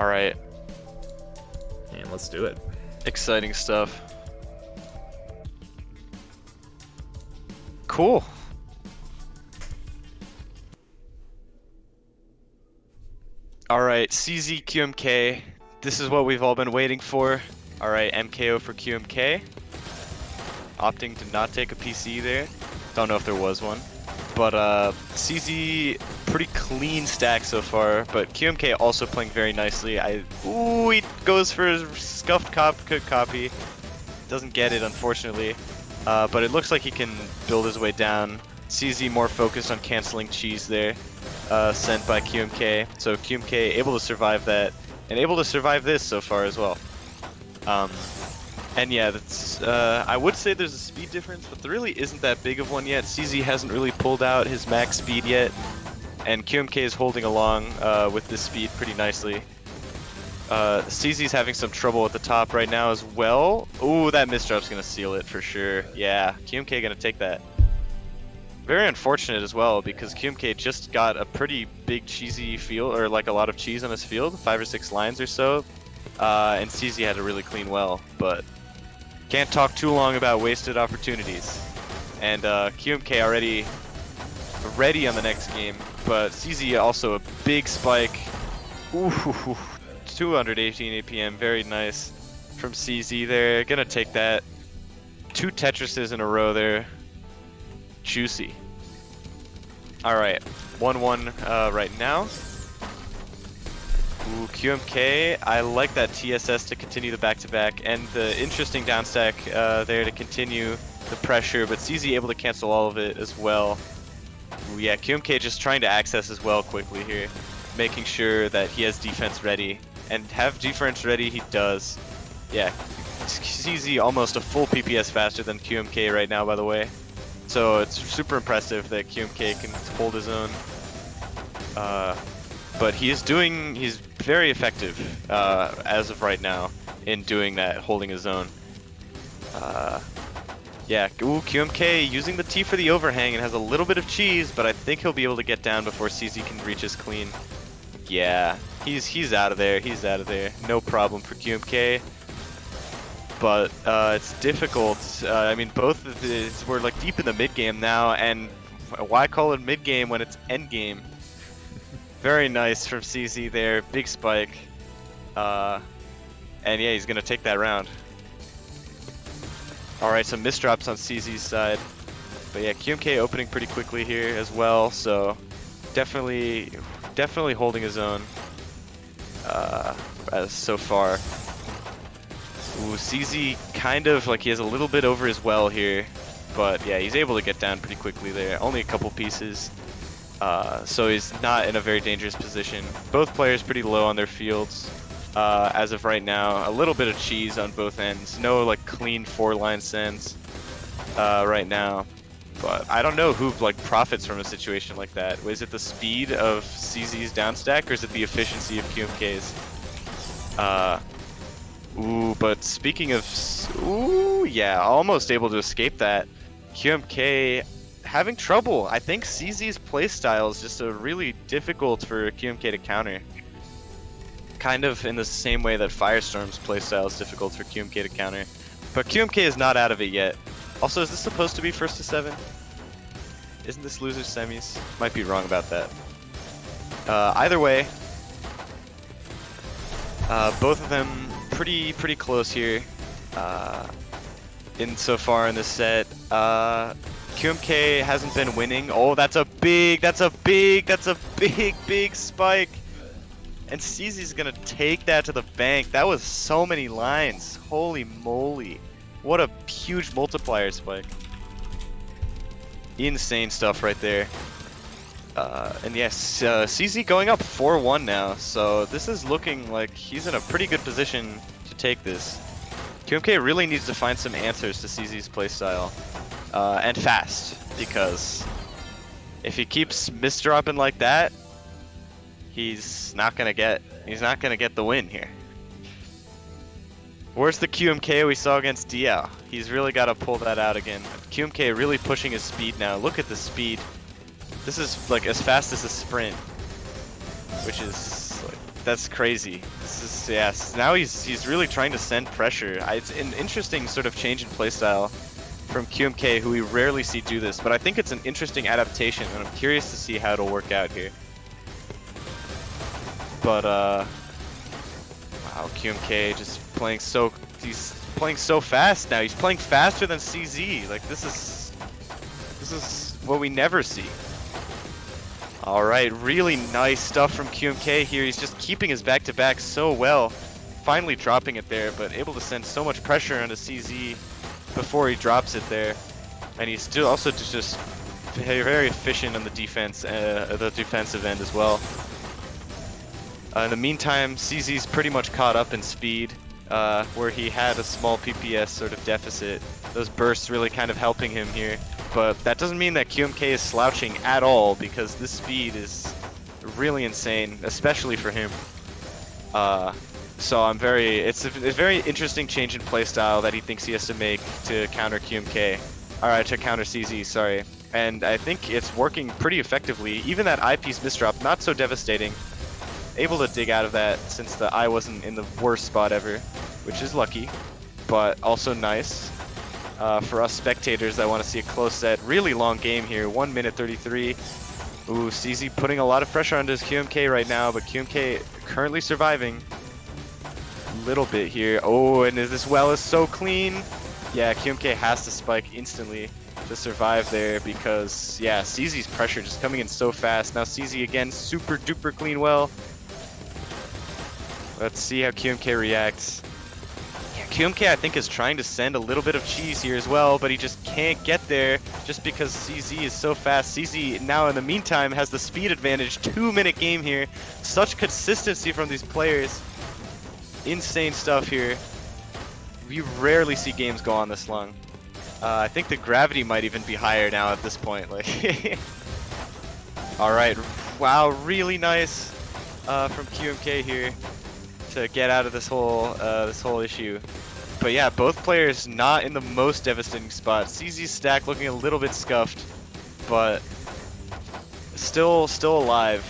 Alright, And let's do it. exciting stuff. Cool. Alright, CZ QMK. This is what we've all been waiting for. Alright, MKO for QMK. Opting to not take a PC there. Don't know if there was one. But CZ, pretty clean stack so far. But QMK also playing very nicely. Ooh, he goes for his scuffed copy. Doesn't get it, unfortunately. But it looks like he can build his way down. CZ more focused on canceling cheese there. Sent by QMK. So QMK able to survive that. And able to survive this so far as well. And yeah, that's, I would say there's a speed difference, but there really isn't that big of one yet. CZ hasn't really pulled out his max speed yet, and QMK is holding along with this speed pretty nicely. CZ's having some trouble at the top right now as well. Ooh, that misdrop's gonna seal it for sure. Yeah, QMK gonna take that. Very unfortunate as well, because QMK just got a pretty big cheesy field, or like a lot of cheese on his field, 5 or 6 lines or so. And CZ had a really clean well, but can't talk too long about wasted opportunities. And QMK already ready on the next game, but CZ also a big spike. Ooh, 218 APM, very nice from CZ there. Gonna take that. 2 Tetrises in a row there. Juicy. Alright, 1-1 right now. Ooh, QMK, I like that TSS to continue the back-to-back, and the interesting downstack there to continue the pressure, but CZ able to cancel all of it as well. Ooh, yeah, QMK just trying to access as well quickly here, making sure that he has defense ready, and have defense ready he does. Yeah, CZ almost a full PPS faster than QMK right now, by the way. So it's super impressive that QMK can hold his own. But he's very effective as of right now in doing that, holding his own. Yeah, ooh, QMK using the T for the overhang and has a little bit of cheese, but I think he'll be able to get down before CZ can reach his clean. Yeah, he's out of there. He's out of there. No problem for QMK. But it's difficult. I mean, both of these, we're like deep in the mid game now, and why call it mid game when it's end game? Very nice from CZ there, big spike. And yeah, he's gonna take that round. Alright, some misdrops on CZ's side. But yeah, QMK opening pretty quickly here as well, so definitely holding his own as so far. Ooh, CZ kind of like he has a little bit over his well here, but yeah, he's able to get down pretty quickly there. Only a couple pieces. So he's not in a very dangerous position. Both players pretty low on their fields as of right now. A little bit of cheese on both ends. No like clean 4-line sends right now. But I don't know who like profits from a situation like that. Is it the speed of CZ's downstack or is it the efficiency of QMK's? Ooh, but speaking of... Ooh, yeah, almost able to escape that. QMK... having trouble. I think CZ's playstyle is just really difficult for QMK to counter. Kind of in the same way that Firestorm's playstyle is difficult for QMK to counter. But QMK is not out of it yet. Also, is this supposed to be 1st to 7? Isn't this loser semis? Might be wrong about that. Either way, both of them pretty close here. In so far in this set. QMK hasn't been winning. Oh, that's a big spike. And CZ's gonna take that to the bank. That was so many lines. Holy moly. What a huge multiplier spike. Insane stuff right there. And yes, CZ going up 4-1 now. So this is looking like he's in a pretty good position to take this. QMK really needs to find some answers to CZ's playstyle. And fast, because if he keeps misdropping like that, he's not gonna get the win here. Where's the QMK we saw against Diao? He's really got to pull that out again. QMK really pushing his speed now. Look at the speed. This is like as fast as a sprint, which is like, that's crazy. This is, yes. Now he's really trying to send pressure. It's an interesting sort of change in playstyle from QMK, who we rarely see do this, but I think it's an interesting adaptation, and I'm curious to see how it'll work out here. But wow, QMK just playing so, he's playing so fast now. He's playing faster than CZ. Like this is what we never see. All right, really nice stuff from QMK here. He's just keeping his back-to-back so well. Finally dropping it there, but able to send so much pressure onto CZ before he drops it there. And he's still also just very efficient on the defense, the defensive end as well. In the meantime, CZ's pretty much caught up in speed, where he had a small PPS sort of deficit. Those bursts really kind of helping him here. But that doesn't mean that QMK is slouching at all, because this speed is really insane, especially for him. So it's a very interesting change in playstyle that he thinks he has to make to counter QMK. Alright, to counter CZ, sorry. And I think it's working pretty effectively. Even that eyepiece misdrop, not so devastating. Able to dig out of that since the eye wasn't in the worst spot ever, which is lucky, but also nice. For us spectators that want to see a close set, really long game here, 1 minute 33. Ooh, CZ putting a lot of pressure onto his QMK right now, but QMK currently surviving a little bit here. Oh, and this well is so clean. Yeah, QMK has to spike instantly to survive there because, yeah, CZ's pressure just coming in so fast. Now CZ again, super duper clean well. Let's see how QMK reacts. QMK, I think, is trying to send a little bit of cheese here as well, but he just can't get there just because CZ is so fast. CZ now, in the meantime, has the speed advantage. 2-minute game here. Such consistency from these players. Insane stuff here. We rarely see games go on this long. I think the gravity might even be higher now at this point. Like, all right, wow, really nice from QMK here to get out of this whole issue. But yeah, both players not in the most devastating spot. CZ's stack looking a little bit scuffed, but still alive.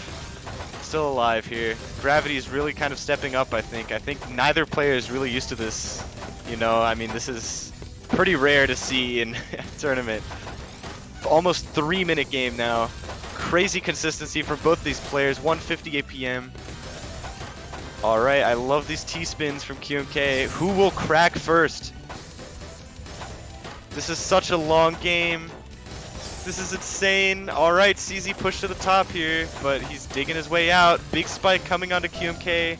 Still alive here. Gravity is really kind of stepping up, I think. I think neither player is really used to this. You know, I mean, this is pretty rare to see in a tournament. Almost 3-minute game now. Crazy consistency from both these players. 150 APM. Alright, I love these T-spins from QMK. Who will crack first? This is such a long game. This is insane. Alright, CZ pushed to the top here, but he's digging his way out. Big spike coming onto QMK.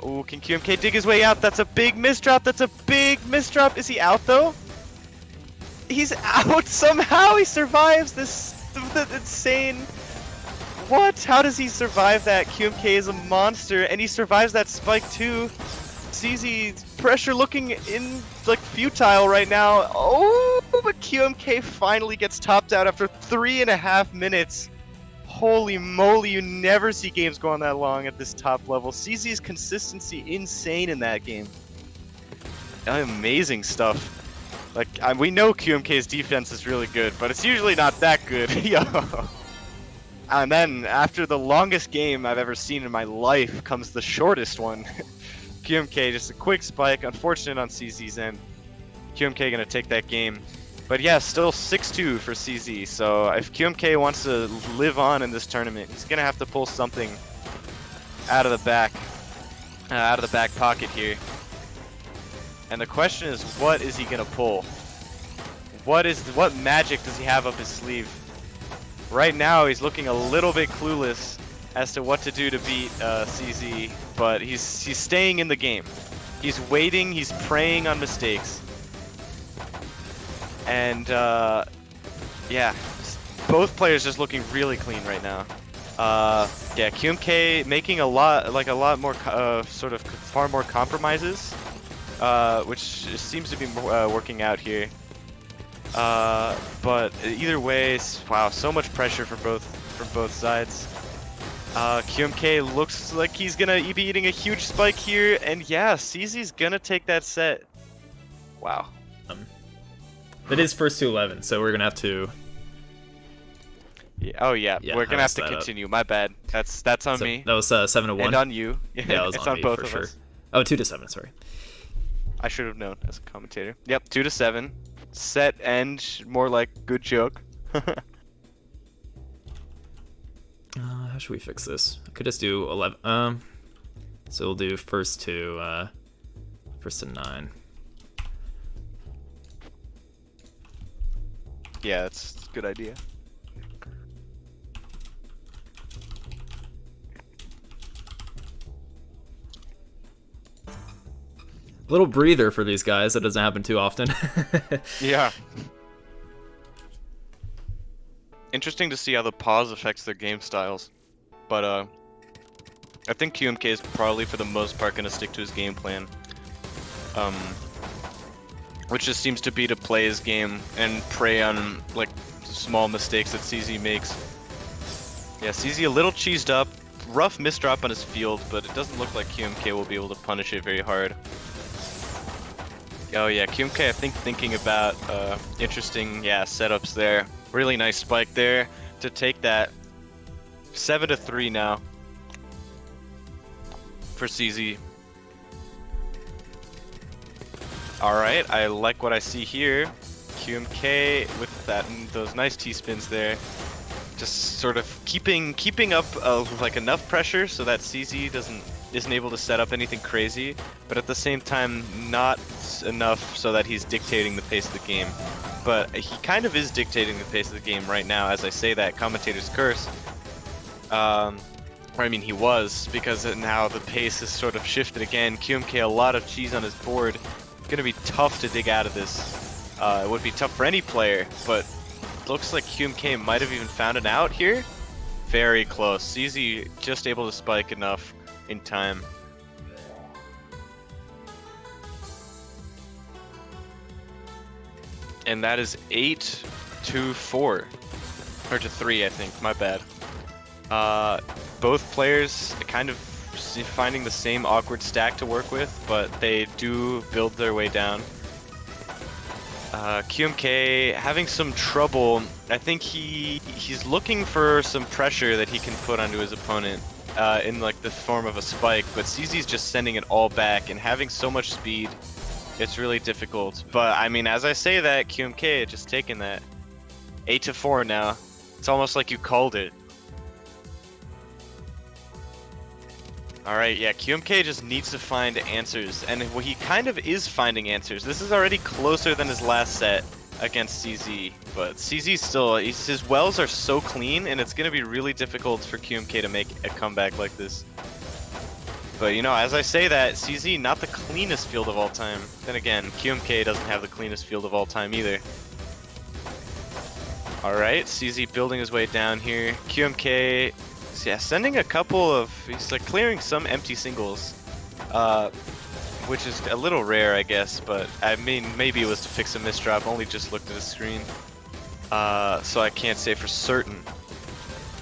Oh, can QMK dig his way out? That's a big misdrop. That's a big misdrop. Is he out, though? He's out somehow. He survives this insane... What? How does he survive that? QMK is a monster, and he survives that spike too. CZ's pressure looking in like futile right now. Oh, but QMK finally gets topped out after 3.5 minutes. Holy moly, you never see games go on that long at this top level. CZ's consistency insane in that game. Amazing stuff. Like, we know QMK's defense is really good, but it's usually not that good. Yo. And then, after the longest game I've ever seen in my life, comes the shortest one. QMK, just a quick spike, unfortunate on CZ's end. QMK gonna take that game. But yeah, still 6-2 for CZ, so if QMK wants to live on in this tournament, he's gonna have to pull something out of the back pocket here. And the question is, what is he gonna pull? What magic does he have up his sleeve? Right now, he's looking a little bit clueless as to what to do to beat CZ, but he's staying in the game. He's waiting, he's preying on mistakes. And yeah, both players just looking really clean right now. Yeah, QMK making a lot more far more compromises, which seems to be working out here. But either way, wow, so much pressure from both sides. QMK looks like he's gonna be eating a huge spike here, and yeah, CZ's gonna take that set. Wow. That is first to 11, so we're gonna have to Yeah. Oh yeah, Yeah, we're I gonna have messed to that up. continue. My bad. That's on So me that was 7-1. and on you. Yeah, it was It's on on me both for of sure. us. Oh, 2-7. Sorry. I should have known as a commentator. Yep, 2-7. Set end, more like good joke. How should we fix this? I could just do 11. So we'll do first to 9. Yeah, that's a good idea. Little breather for these guys. That doesn't happen too often. Yeah. Interesting to see how the pause affects their game styles. But I think QMK is probably for the most part gonna stick to his game plan. Which just seems to be to play his game and prey on like small mistakes that CZ makes. Yeah, CZ a little cheesed up, rough misdrop on his field, but it doesn't look like QMK will be able to punish it very hard. Oh yeah, QMK I think thinking about interesting setups there. Really nice spike there to take that. 7-3 now for CZ. Alright, I like what I see here. QMK with those nice T-spins there. Just sort of keeping up like enough pressure so that CZ isn't able to set up anything crazy, but at the same time not enough so that he's dictating the pace of the game. But he kind of is dictating the pace of the game right now. As I say that, commentator's curse. Or I mean, he was, because now the pace has sort of shifted again. QMK a lot of cheese on his board. Gonna be tough to dig out of this. It would be tough for any player, but looks like QMK might have even found an out here. Very close. CZ just able to spike enough in time. And that is 8-4. Or to 3, I think. My bad. Both players kind of finding the same awkward stack to work with, but they do build their way down. QMK having some trouble. I think he's looking for some pressure that he can put onto his opponent in like the form of a spike, but CZ's just sending it all back and having so much speed. It's really difficult. But I mean, as I say that, QMK just taking that 8-4 now. It's almost like you called it. Alright, yeah, QMK just needs to find answers, and he kind of is finding answers. This is already closer than his last set against CZ, but CZ still, his wells are so clean, and it's going to be really difficult for QMK to make a comeback like this. But, you know, as I say that, CZ, not the cleanest field of all time. Then again, QMK doesn't have the cleanest field of all time either. Alright, CZ building his way down here. QMK... yeah, sending a couple of, he's like clearing some empty singles, which is a little rare, I guess, but I mean, maybe it was to fix a misdrop, only just looked at the screen, so I can't say for certain.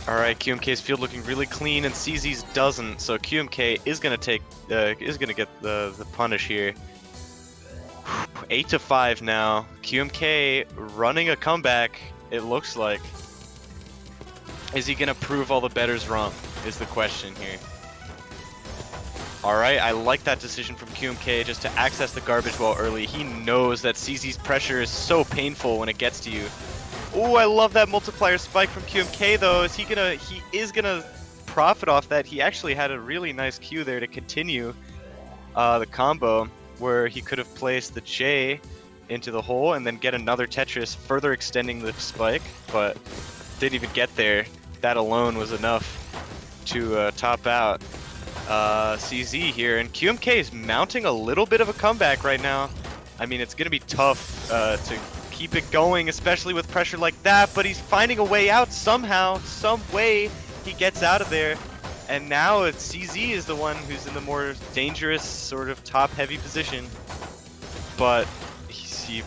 Alright, QMK's field looking really clean, and CZ's doesn't, so QMK is gonna get the punish here. 8-5 now, QMK running a comeback, it looks like. Is he gonna prove all the bettors wrong, is the question here. Alright, I like that decision from QMK just to access the garbage well early. He knows that CZ's pressure is so painful when it gets to you. Oh, I love that multiplier spike from QMK though. He is gonna profit off that. He actually had a really nice cue there to continue the combo where he could have placed the J into the hole and then get another Tetris, further extending the spike, but didn't even get there. That alone was enough to top out CZ here, and QMK is mounting a little bit of a comeback right now. I mean, it's gonna be tough to keep it going, especially with pressure like that, but he's finding a way out somehow, some way he gets out of there, and now CZ is the one who's in the more dangerous sort of top-heavy position, but he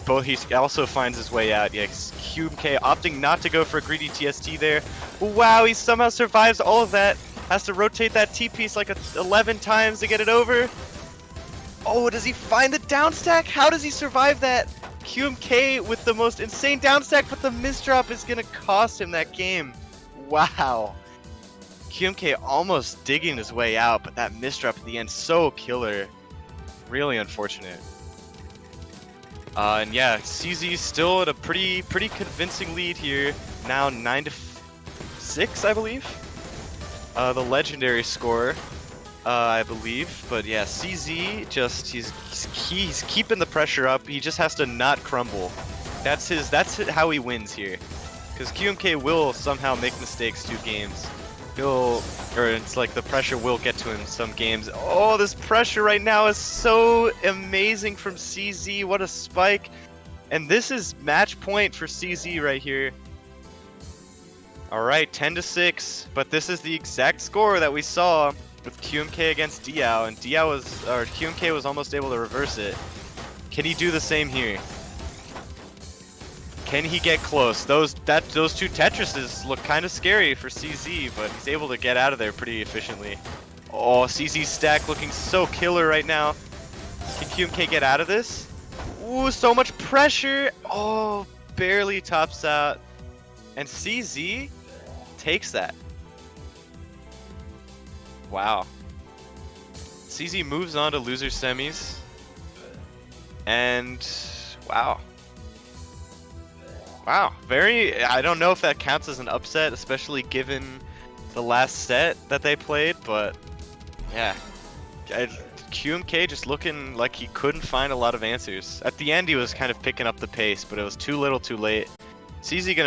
also finds his way out. Yeah, QMK opting not to go for a greedy TST there. Wow, he somehow survives all of that. Has to rotate that T-piece like 11 times to get it over. Oh, does he find the downstack? How does he survive that? QMK with the most insane downstack, but the misdrop is going to cost him that game. Wow. QMK almost digging his way out, but that misdrop at the end, so killer. Really unfortunate. And yeah, CZ still at a pretty convincing lead here. Now 9-6, I believe. The legendary score, I believe. But yeah, CZ just he's keeping the pressure up. He just has to not crumble. That's how he wins here. Because QMK will somehow make mistakes 2 games. It's like the pressure will get to him some games. Oh, this pressure right now is so amazing from CZ. What a spike. And this is match point for CZ right here. Alright, 10-6. But this is the exact score that we saw with QMK against Diao. And QMK was almost able to reverse it. Can he do the same here? Can he get close? Those 2 Tetrises look kind of scary for CZ, but he's able to get out of there pretty efficiently. Oh, CZ's stack looking so killer right now. Can QMK get out of this? Ooh, so much pressure. Oh, barely tops out. And CZ takes that. Wow. CZ moves on to loser semis. And wow. Wow, I don't know if that counts as an upset, especially given the last set that they played, but yeah. QMK just looking like he couldn't find a lot of answers. At the end, he was kind of picking up the pace, but it was too little too late. CZ gonna